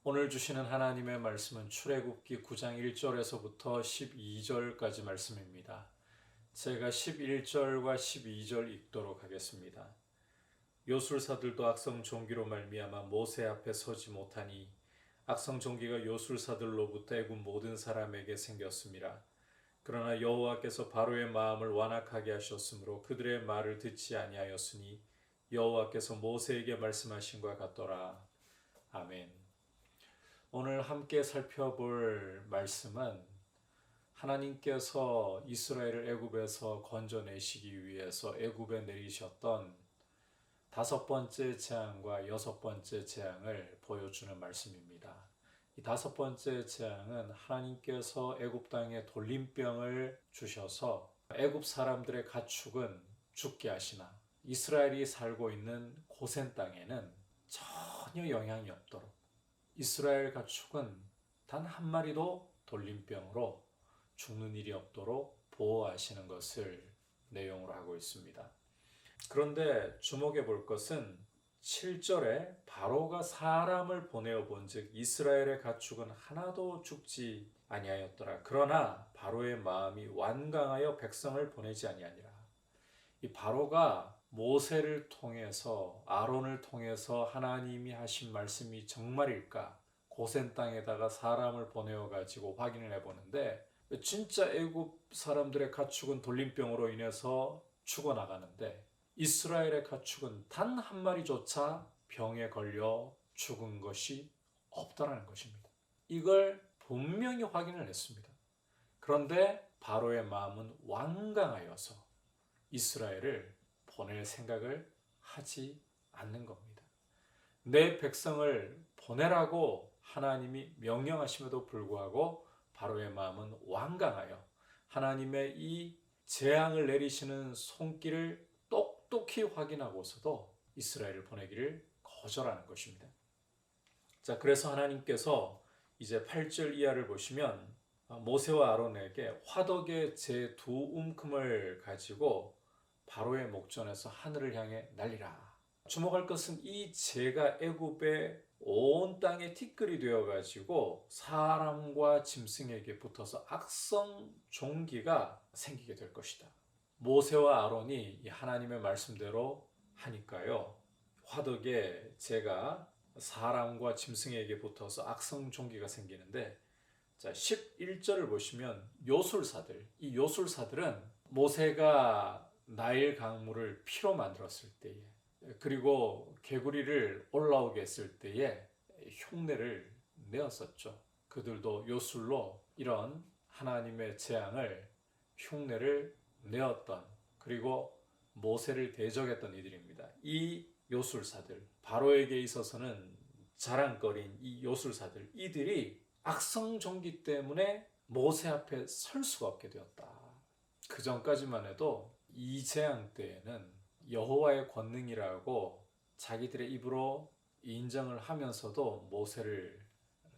오늘 주시는 하나님의 말씀은 출애굽기 9장 1절에서부터 12절까지 말씀입니다. 제가 11절과 12절 읽도록 하겠습니다. 요술사들도 악성 종기로 말미암아 모세 앞에 서지 못하니 악성 종기가 요술사들로부터 애굽 모든 사람에게 생겼습니다. 그러나 여호와께서 바로의 마음을 완악하게 하셨으므로 그들의 말을 듣지 아니하였으니 여호와께서 모세에게 말씀하신 것 같더라. 아멘. 오늘 함께 살펴볼 말씀은 하나님께서 이스라엘을 애굽에서 건져내시기 위해서 애굽에 내리셨던 다섯 번째 재앙과 여섯 번째 재앙을 보여주는 말씀입니다. 이 다섯 번째 재앙은 하나님께서 애굽 땅에 돌림병을 주셔서 애굽 사람들의 가축은 죽게 하시나 이스라엘이 살고 있는 고센 땅에는 전혀 영향이 없도록 이스라엘 가축은 단 한 마리도 돌림병으로 죽는 일이 없도록 보호하시는 것을 내용으로 하고 있습니다. 그런데 주목해 볼 것은 7절에 바로가 사람을 보내어 본즉 이스라엘의 가축은 하나도 죽지 아니하였더라. 그러나 바로의 마음이 완강하여 백성을 보내지 아니하니라. 이 바로가 모세를 통해서 아론을 통해서 하나님이 하신 말씀이 정말일까? 고센 땅에다가 사람을 보내어 가지고 확인을 해보는데 진짜 애굽 사람들의 가축은 돌림병으로 인해서 죽어나가는데 이스라엘의 가축은 단 한 마리조차 병에 걸려 죽은 것이 없다라는 것입니다. 이걸 분명히 확인을 했습니다. 그런데 바로의 마음은 완강하여서 이스라엘을 보낼 생각을 하지 않는 겁니다. 내 백성을 보내라고 하나님이 명령하심에도 불구하고 바로의 마음은 완강하여 하나님의 이 재앙을 내리시는 손길을 똑똑히 확인하고서도 이스라엘을 보내기를 거절하는 것입니다. 자, 그래서 하나님께서 이제 8절 이하를 보시면 모세와 아론에게 화덕의 제 두 움큼을 가지고 바로의 목전에서 하늘을 향해 날리라. 주목할 것은 이 재가 애굽의 온 땅에 티끌이 되어 가지고 사람과 짐승에게 붙어서 악성 종기가 생기게 될 것이다. 모세와 아론이 이 하나님의 말씀대로 하니까요. 화덕의 재가 사람과 짐승에게 붙어서 악성 종기가 생기는데 자, 11절을 보시면 요술사들, 이 요술사들은 모세가 나일 강물을 피로 만들었을 때에 그리고 개구리를 올라오게 했을 때에 흉내를 내었었죠. 그들도 요술로 이런 하나님의 재앙을 흉내를 내었던 그리고 모세를 대적했던 이들입니다. 이 요술사들, 바로에게 있어서는 자랑거리인 이 요술사들, 이들이 악성 종기 때문에 모세 앞에 설 수가 없게 되었다. 그 전까지만 해도 이 재앙 때에는 여호와의 권능이라고 자기들의 입으로 인정을 하면서도 모세를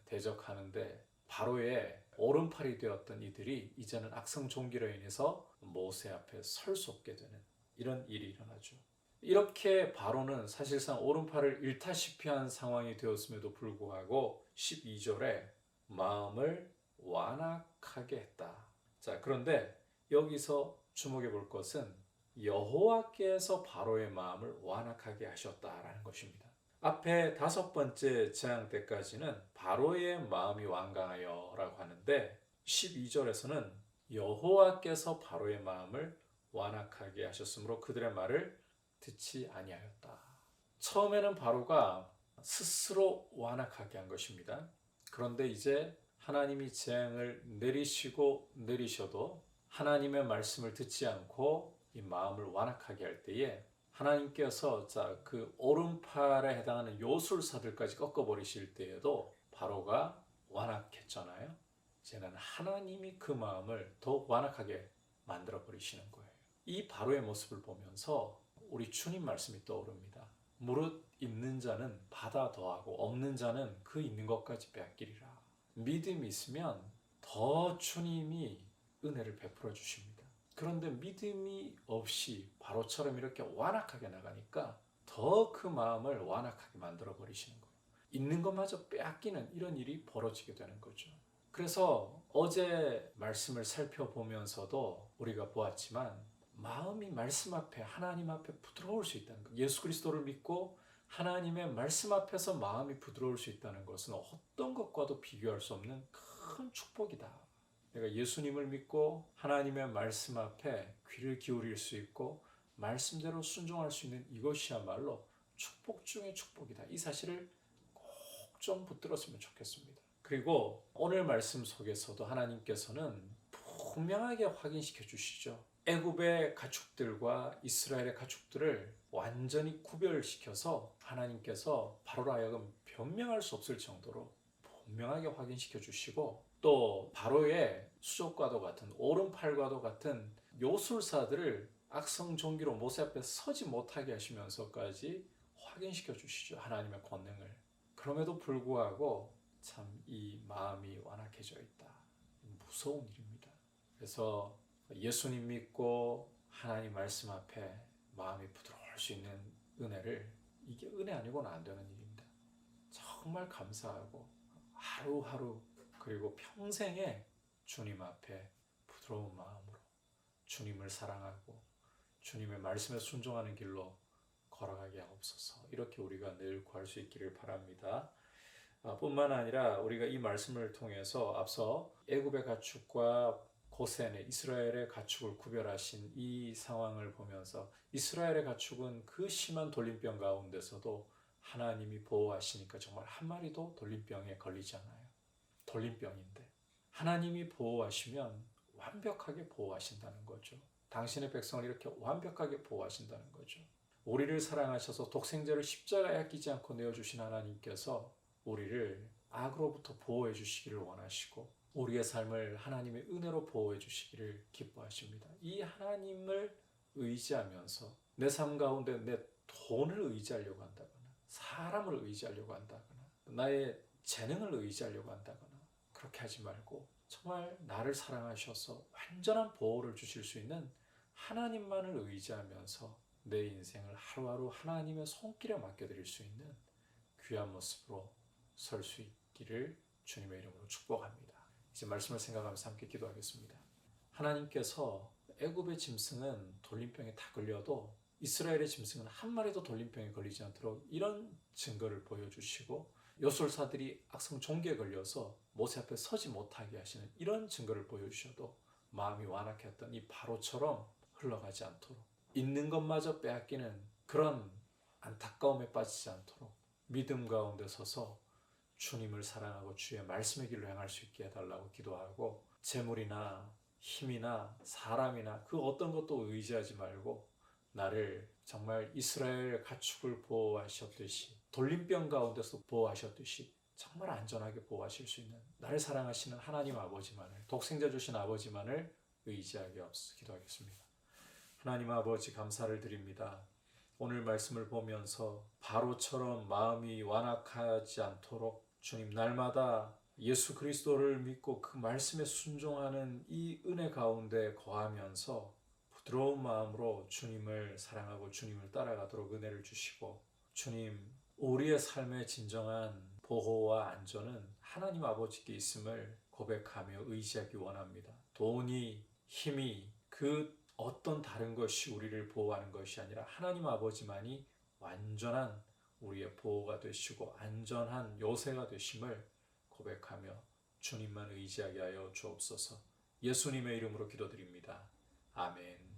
대적하는데 바로의 오른팔이 되었던 이들이 이제는 악성 종기로 인해서 모세 앞에 설 수 없게 되는 이런 일이 일어나죠. 이렇게 바로는 사실상 오른팔을 잃다시피 한 상황이 되었음에도 불구하고 12절에 마음을 완악하게 했다. 자, 그런데 여기서 주목해 볼 것은 여호와께서 바로의 마음을 완악하게 하셨다라는 것입니다. 앞에 다섯 번째 재앙 때까지는 바로의 마음이 완강하여 라고 하는데 12절에서는 여호와께서 바로의 마음을 완악하게 하셨으므로 그들의 말을 듣지 아니하였다. 처음에는 바로가 스스로 완악하게 한 것입니다. 그런데 이제 하나님이 재앙을 내리시고 내리셔도 하나님의 말씀을 듣지 않고 이 마음을 완악하게 할 때에 하나님께서 그 오른팔에 해당하는 요술사들까지 꺾어버리실 때에도 바로가 완악했잖아요. 이제는 하나님이 그 마음을 더욱 완악하게 만들어 버리시는 거예요. 이 바로의 모습을 보면서 우리 주님 말씀이 떠오릅니다. 무릇 있는 자는 받아 더하고 없는 자는 그 있는 것까지 빼앗기리라. 믿음이 있으면 더 주님이 은혜를 베풀어 주십니다. 그런데 믿음이 없이 바로처럼 이렇게 완악하게 나가니까 더 그 마음을 완악하게 만들어 버리시는 거예요. 있는 것마저 빼앗기는 이런 일이 벌어지게 되는 거죠. 그래서 어제 말씀을 살펴보면서도 우리가 보았지만 마음이 말씀 앞에 하나님 앞에 부드러울 수 있다는 것. 예수 그리스도를 믿고 하나님의 말씀 앞에서 마음이 부드러울 수 있다는 것은 어떤 것과도 비교할 수 없는 큰 축복이다. 내가 예수님을 믿고 하나님의 말씀 앞에 귀를 기울일 수 있고 말씀대로 순종할 수 있는 이것이야말로 축복 중의 축복이다. 이 사실을 꼭 좀 붙들었으면 좋겠습니다. 그리고 오늘 말씀 속에서도 하나님께서는 분명하게 확인시켜 주시죠. 애굽의 가축들과 이스라엘의 가축들을 완전히 구별시켜서 하나님께서 바로로 하여금 변명할 수 없을 정도로 분명하게 확인시켜 주시고 또 바로의 수족과도 같은 오른팔과도 같은 요술사들을 악성종기로 모세 앞에 서지 못하게 하시면서까지 확인시켜 주시죠. 하나님의 권능을. 그럼에도 불구하고 참 이 마음이 완악해져 있다. 무서운 일입니다. 그래서 예수님 믿고 하나님 말씀 앞에 마음이 부드러울 수 있는 은혜를, 이게 은혜 아니고는 안 되는 일입니다. 정말 감사하고 하루하루 그리고 평생에 주님 앞에 부드러운 마음으로 주님을 사랑하고 주님의 말씀에 순종하는 길로 걸어가게 하옵소서. 이렇게 우리가 늘 구할 수 있기를 바랍니다. 뿐만 아니라 우리가 이 말씀을 통해서 앞서 애굽의 가축과 고센의 이스라엘의 가축을 구별하신 이 상황을 보면서 이스라엘의 가축은 그 심한 돌림병 가운데서도 하나님이 보호하시니까 정말 한 마리도 돌림병에 걸리지 않아요. 돌림병인데 하나님이 보호하시면 완벽하게 보호하신다는 거죠. 당신의 백성을 이렇게 완벽하게 보호하신다는 거죠. 우리를 사랑하셔서 독생자를 십자가에 아끼지 않고 내어주신 하나님께서 우리를 악으로부터 보호해 주시기를 원하시고 우리의 삶을 하나님의 은혜로 보호해 주시기를 기뻐하십니다. 이 하나님을 의지하면서 내 삶 가운데 내 돈을 의지하려고 한다거나 사람을 의지하려고 한다거나 나의 재능을 의지하려고 한다거나 그렇게 하지 말고 정말 나를 사랑하셔서 완전한 보호를 주실 수 있는 하나님만을 의지하면서 내 인생을 하루하루 하나님의 손길에 맡겨드릴 수 있는 귀한 모습으로 설 수 있기를 주님의 이름으로 축복합니다. 이제 말씀을 생각하면서 함께 기도하겠습니다. 하나님께서 애굽의 짐승은 돌림병에 다 걸려도 이스라엘의 짐승은 한 마리도 돌림병에 걸리지 않도록 이런 증거를 보여주시고 요술사들이 악성 종기에 걸려서 모세 앞에 서지 못하게 하시는 이런 증거를 보여주셔도 마음이 완악했던 이 바로처럼 흘러가지 않도록 있는 것마저 빼앗기는 그런 안타까움에 빠지지 않도록 믿음 가운데 서서 주님을 사랑하고 주의 말씀의 길로 행할 수 있게 해달라고 기도하고 재물이나 힘이나 사람이나 그 어떤 것도 의지하지 말고 나를 정말 이스라엘 가축을 보호하셨듯이 돌림병 가운데서 보호하셨듯이 정말 안전하게 보호하실 수 있는 나를 사랑하시는 하나님 아버지만을 독생자 주신 아버지만을 의지하게 없어 기도하겠습니다. 하나님 아버지 감사를 드립니다. 오늘 말씀을 보면서 바로처럼 마음이 완악하지 않도록 주님 날마다 예수 그리스도를 믿고 그 말씀에 순종하는 이 은혜 가운데 거하면서 부드러운 마음으로 주님을 사랑하고 주님을 따라가도록 은혜를 주시고 주님 우리의 삶의 진정한 보호와 안전은 하나님 아버지께 있음을 고백하며 의지하기 원합니다. 돈이 힘이 그 어떤 다른 것이 우리를 보호하는 것이 아니라 하나님 아버지만이 완전한 우리의 보호가 되시고 안전한 요새가 되심을 고백하며 주님만 의지하게 하여 주옵소서. 예수님의 이름으로 기도드립니다. 아멘.